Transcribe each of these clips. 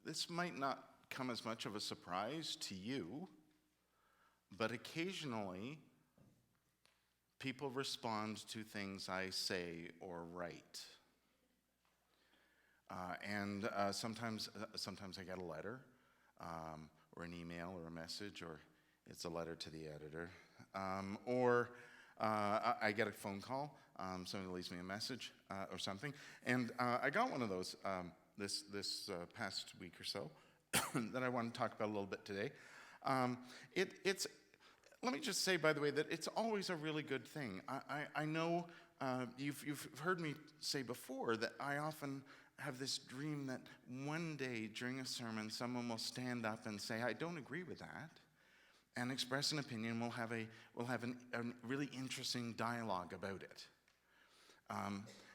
This might not come as much of a surprise to you, but occasionally people respond to things I say or write. And sometimes I get a letter, or an email, or a message, or it's a letter to the editor, or I get a phone call. Somebody leaves me a message or something, and I got one of those this past week or so that I want to talk about a little bit today. It's let me just say, by the way, that it's always a really good thing. I know you've heard me say before that I often have this dream that one day during a sermon, someone will stand up and say, "I don't agree with that," and express an opinion. We'll have a really interesting dialogue about it.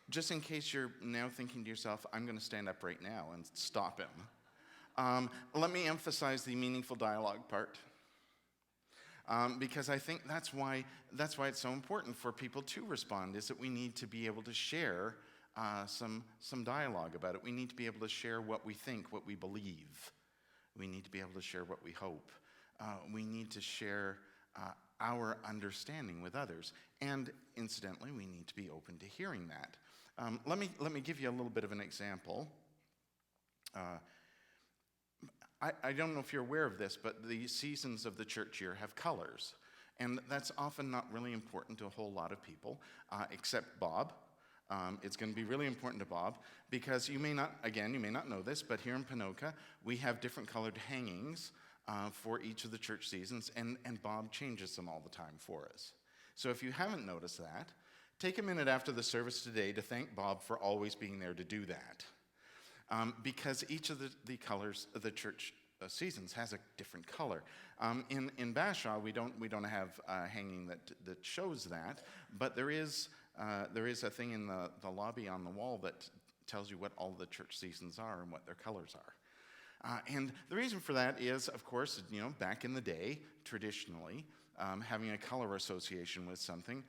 Just in case you're now thinking to yourself, "I'm going to stand up right now and stop him," let me emphasize the meaningful dialogue part. Because I think that's why it's so important for people to respond, is that we need to be able to share some dialogue about it. We need to be able to share what we think, what we believe. We need to be able to share what we hope. We need to share our understanding with others. And incidentally, we need to be open to hearing that. Let me give you a little bit of an example. I don't know if you're aware of this, but the seasons of the church year have colors. And that's often not really important to a whole lot of people, except Bob. It's going to be really important to Bob, because you may not know this, but here in Ponoka, we have different colored hangings for each of the church seasons, and Bob changes them all the time for us. So if you haven't noticed that, take a minute after the service today to thank Bob for always being there to do that. Because each of the colors of the church seasons has a different color. In Bashaw, we don't have a hanging that shows that, but there is a thing in the lobby on the wall that tells you what all the church seasons are and what their colors are. And the reason for that is, of course, back in the day, traditionally, having a color association with something,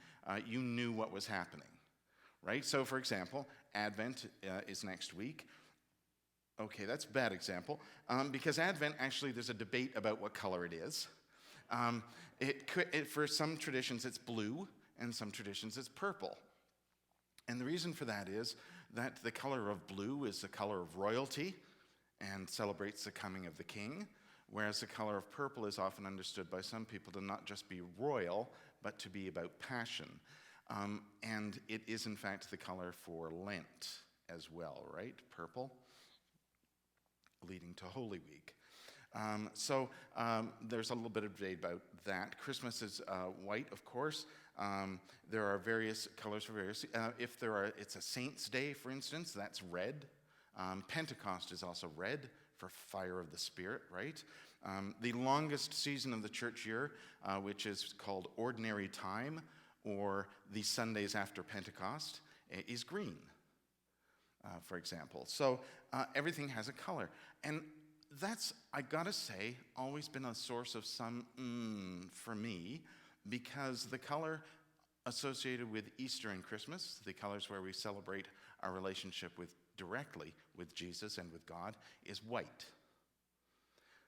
you knew what was happening, right? So, for example, Advent is next week. Okay, that's a bad example, because Advent, actually, there's a debate about what color it is. For some traditions, it's blue, and some traditions, it's purple. And the reason for that is that the color of blue is the color of royalty and celebrates the coming of the king, whereas the color of purple is often understood by some people to not just be royal, but to be about passion. And it is, in fact, the color for Lent as well, right? Purple, leading to Holy Week. So there's a little bit of debate about that. Christmas is white, of course. There are various colors for various. It's a Saint's Day, for instance, that's red. Pentecost is also red, for fire of the Spirit, right? The longest season of the church year, which is called Ordinary Time, or the Sundays after Pentecost, is green, for example. So everything has a color. And that's, I gotta say, always been a source of some for me, because the color associated with Easter and Christmas, the colors where we celebrate our relationship directly with Jesus and with God, is white.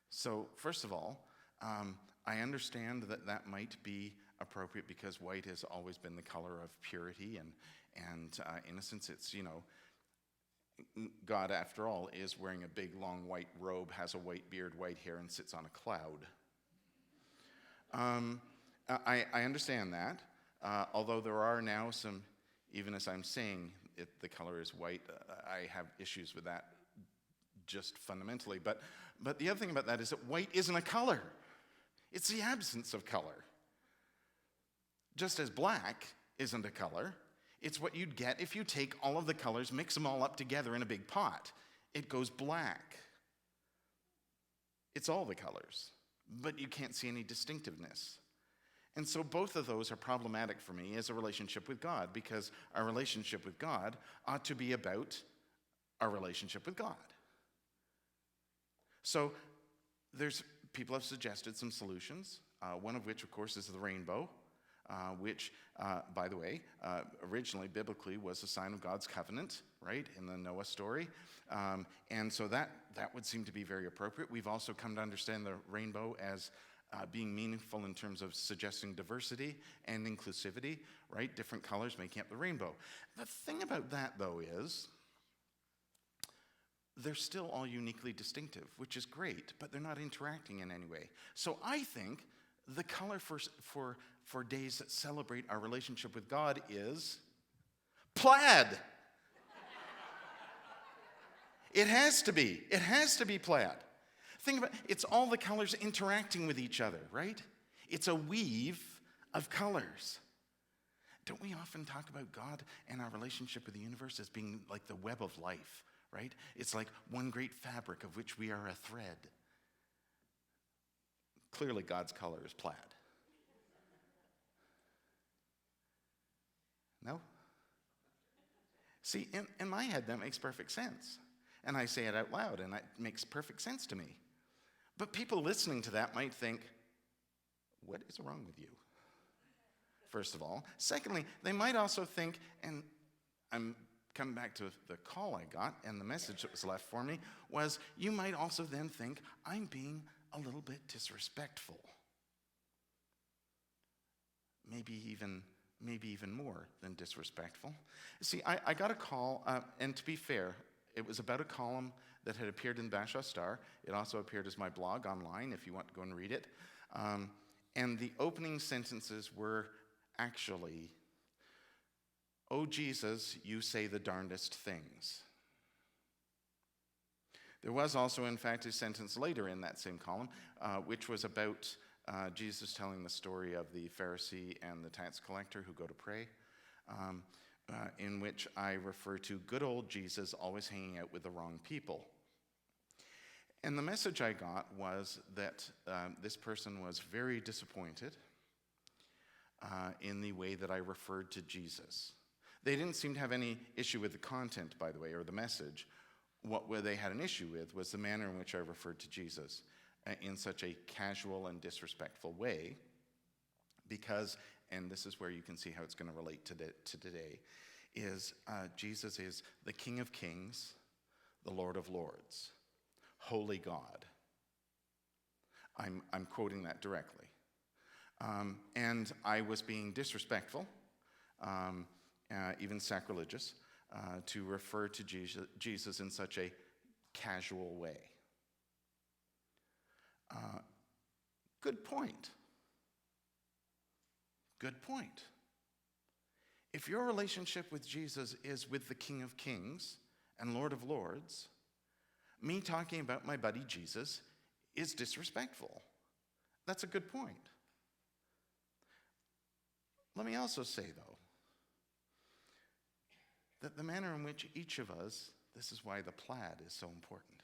So first of all, I understand that might be appropriate, because white has always been the color of purity and innocence. It's, God, after all, is wearing a big, long white robe, has a white beard, white hair, and sits on a cloud. I understand that, although there are now some, even as I'm saying the color is white, I have issues with that just fundamentally. But the other thing about that is that white isn't a color. It's the absence of color. Just as black isn't a color, it's what you'd get if you take all of the colors, mix them all up together in a big pot. It goes black. It's all the colors, but you can't see any distinctiveness. And so both of those are problematic for me as a relationship with God, because our relationship with God ought to be about our relationship with God. So people have suggested some solutions, one of which, of course, is the rainbow. which, by the way, originally, biblically, was a sign of God's covenant, right, in the Noah story. And so that would seem to be very appropriate. We've also come to understand the rainbow as being meaningful in terms of suggesting diversity and inclusivity, right? Different colors making up the rainbow. The thing about that, though, is they're still all uniquely distinctive, which is great, but they're not interacting in any way. So I think the color for days that celebrate our relationship with God is plaid. It has to be. It has to be plaid. Think about it. It's all the colors interacting with each other, right? It's a weave of colors. Don't we often talk about God and our relationship with the universe as being like the web of life, right? It's like one great fabric of which we are a thread. Clearly, God's color is plaid. No? See, in my head, that makes perfect sense. And I say it out loud, and it makes perfect sense to me. But people listening to that might think, what is wrong with you? First of all. Secondly, they might also think, and I'm coming back to the call I got, and the message that was left for me, was you might also then think, I'm being a little bit disrespectful. Maybe even more than disrespectful. See, I got a call, and to be fair, it was about a column that had appeared in the Bashaw Star. It also appeared as my blog online, if you want to go and read it. And the opening sentences were actually, "Oh, Jesus, you say the darndest things." There was also, in fact, a sentence later in that same column, which was about Jesus telling the story of the Pharisee and the tax collector who go to pray, in which I refer to good old Jesus always hanging out with the wrong people. And the message I got was that this person was very disappointed in the way that I referred to Jesus. They didn't seem to have any issue with the content, by the way, or the message. What they had an issue with was the manner in which I referred to Jesus in such a casual and disrespectful way, because, and this is where you can see how it's going to relate to today, is Jesus is the King of Kings, the Lord of Lords, holy God. I'm quoting that directly. And I was being disrespectful, even sacrilegious, to refer to Jesus in such a casual way. Good point. Good point. If your relationship with Jesus is with the King of Kings and Lord of Lords, me talking about my buddy Jesus is disrespectful. That's a good point. Let me also say, though, that the manner in which each of us, this is why the plaid is so important,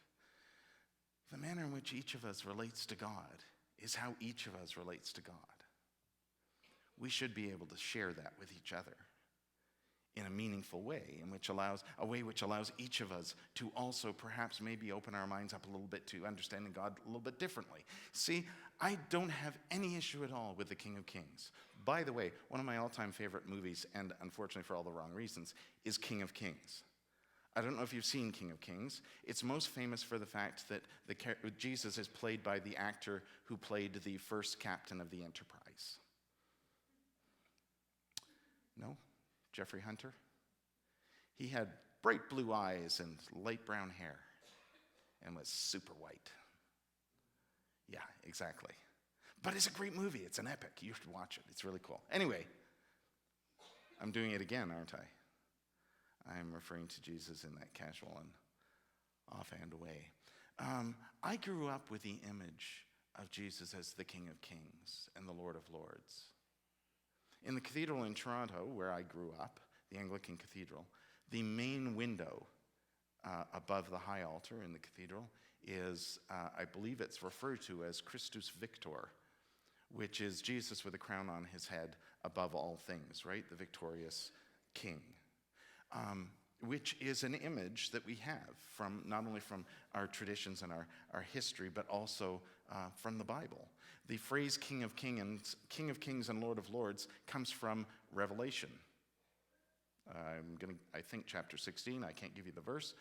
the manner in which each of us relates to God is how each of us relates to God. We should be able to share that with each other in a meaningful way, which allows each of us to also perhaps maybe open our minds up a little bit to understanding God a little bit differently. See, I don't have any issue at all with the King of Kings. By the way, one of my all-time favorite movies, and unfortunately for all the wrong reasons, is King of Kings. I don't know if you've seen King of Kings. It's most famous for the fact that Jesus is played by the actor who played the first captain of the Enterprise. No? Jeffrey Hunter? He had bright blue eyes and light brown hair and was super white. Yeah, exactly. But it's a great movie. It's an epic. You should watch it. It's really cool. Anyway, I'm doing it again, aren't I? I'm referring to Jesus in that casual and offhand way. I grew up with the image of Jesus as the King of Kings and the Lord of Lords. In the cathedral in Toronto, where I grew up, the Anglican Cathedral, the main window above the high altar in the cathedral is, I believe it's referred to as Christus Victor, which is Jesus with a crown on his head above all things, right? The victorious king. Which is an image that we have from not only from our traditions and our history, but also from the Bible. The phrase King of Kings and Lord of Lords comes from Revelation. I think chapter 16, I can't give you the verse,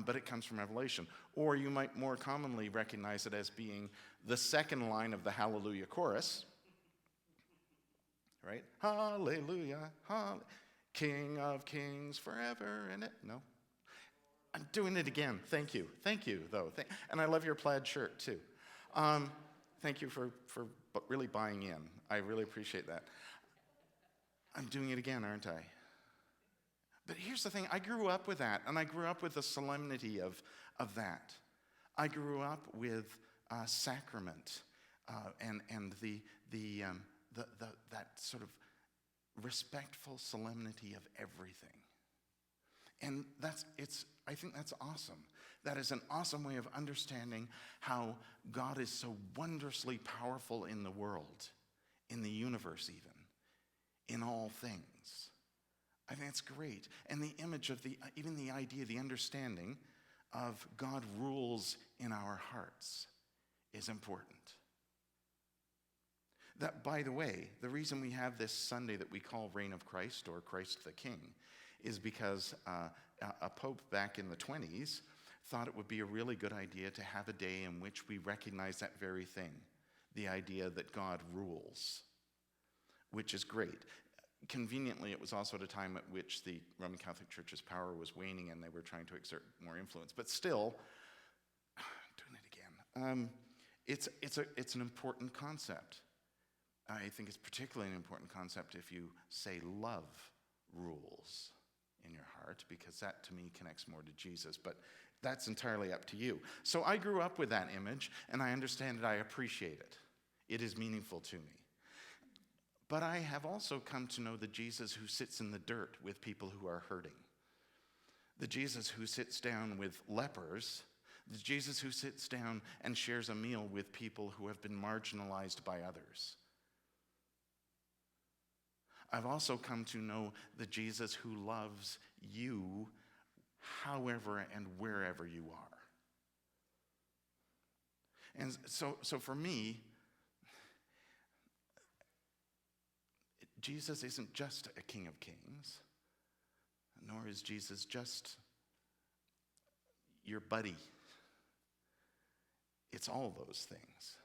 but it comes from Revelation. Or you might more commonly recognize it as being the second line of the Hallelujah chorus, right? Hallelujah, King of Kings forever and it. No? I'm doing it again. Thank you, though. And I love your plaid shirt, too. Thank you for really buying in. I really appreciate that. I'm doing it again, aren't I? But here's the thing. I grew up with that, and I grew up with the solemnity of that. I grew up with sacrament and that sort of respectful solemnity of everything. And I think that's awesome. That is an awesome way of understanding how God is so wondrously powerful in the world, in the universe even, in all things. I think it's great. And the image of even the idea, the understanding of God rules in our hearts is important. That, by the way, the reason we have this Sunday that we call Reign of Christ or Christ the King is because a pope back in the 1920s thought it would be a really good idea to have a day in which we recognize that very thing, the idea that God rules, which is great. Conveniently, it was also at a time at which the Roman Catholic Church's power was waning and they were trying to exert more influence. But still, doing it again, it's an important concept. I think it's particularly an important concept if you say love rules in your heart, because that to me connects more to Jesus, but that's entirely up to you. So I grew up with that image, and I understand it, I appreciate it. It is meaningful to me. But I have also come to know the Jesus who sits in the dirt with people who are hurting. The Jesus who sits down with lepers. The Jesus who sits down and shares a meal with people who have been marginalized by others. I've also come to know the Jesus who loves you however and wherever you are. And so for me, Jesus isn't just a King of Kings, nor is Jesus just your buddy. It's all those things.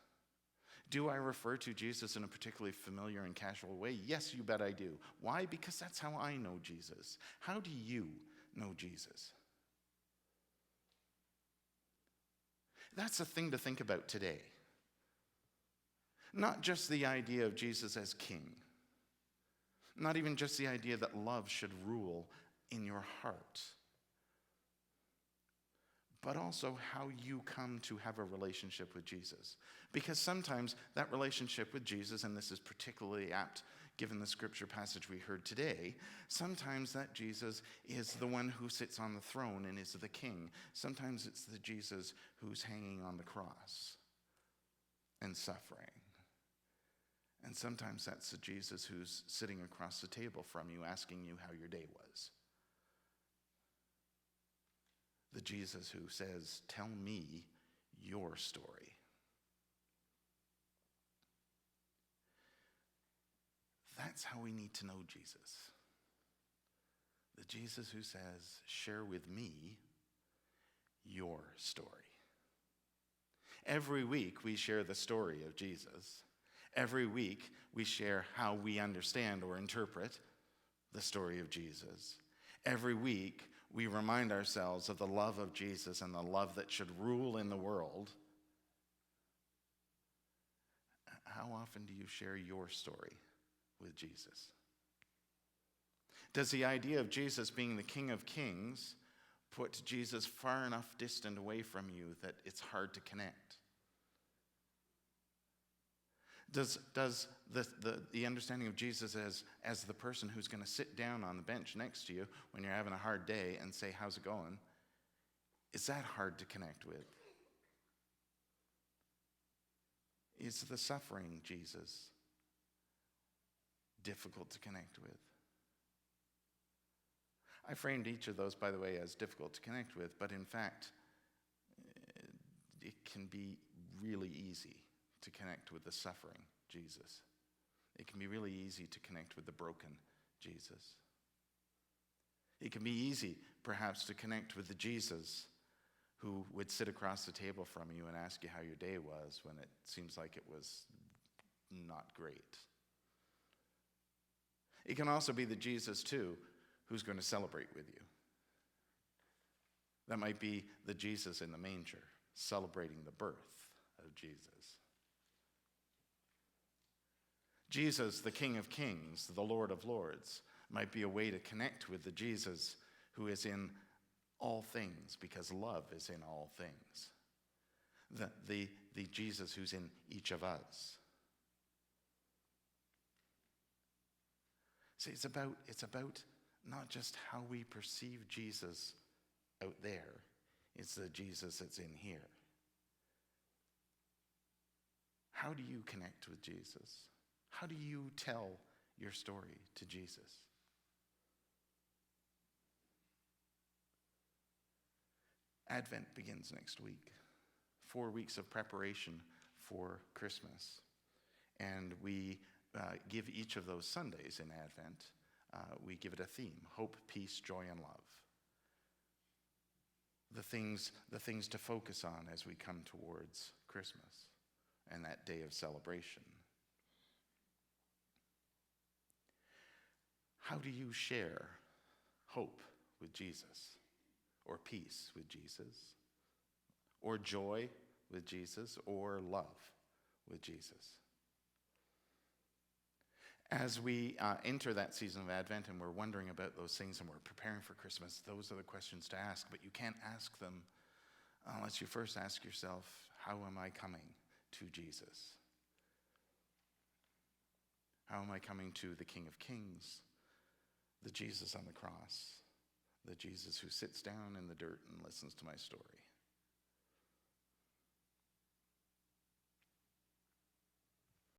Do I refer to Jesus in a particularly familiar and casual way? Yes, you bet I do. Why? Because that's how I know Jesus. How do you know Jesus? That's a thing to think about today. Not just the idea of Jesus as king. Not even just the idea that love should rule in your heart. But also how you come to have a relationship with Jesus. Because sometimes that relationship with Jesus, and this is particularly apt given the scripture passage we heard today, sometimes that Jesus is the one who sits on the throne and is the king. Sometimes it's the Jesus who's hanging on the cross and suffering. And sometimes that's the Jesus who's sitting across the table from you asking you how your day was. The Jesus who says, "Tell me your story." That's how we need to know Jesus. The Jesus who says, "Share with me your story." Every week we share the story of Jesus. Every week we share how we understand or interpret the story of Jesus. Every week we remind ourselves of the love of Jesus and the love that should rule in the world. How often do you share your story with Jesus? Does the idea of Jesus being the King of Kings put Jesus far enough distant away from you that it's hard to connect? Does the understanding of Jesus as the person who's going to sit down on the bench next to you when you're having a hard day and say, "How's it going?" Is that hard to connect with? Is the suffering Jesus difficult to connect with? I framed each of those, by the way, as difficult to connect with, but in fact, it can be really easy to connect with the suffering Jesus. It can be really easy to connect with the broken Jesus. It can be easy, perhaps, to connect with the Jesus who would sit across the table from you and ask you how your day was when it seems like it was not great. It can also be the Jesus, too, who's going to celebrate with you. That might be the Jesus in the manger, celebrating the birth of Jesus. Jesus, the King of Kings, the Lord of Lords, might be a way to connect with the Jesus who is in all things, because love is in all things. The Jesus who's in each of us. See, it's about not just how we perceive Jesus out there, it's the Jesus that's in here. How do you connect with Jesus? How do you tell your story to Jesus? Advent begins next week. 4 weeks of preparation for Christmas. And we give each of those Sundays in Advent, we give it a theme: hope, peace, joy, and love. The things to focus on as we come towards Christmas and that day of celebration. How do you share hope with Jesus, or peace with Jesus, or joy with Jesus, or love with Jesus? As we enter that season of Advent and we're wondering about those things and we're preparing for Christmas, those are the questions to ask, but you can't ask them unless you first ask yourself, how am I coming to Jesus? How am I coming to the King of Kings, the Jesus on the cross, the Jesus who sits down in the dirt and listens to my story?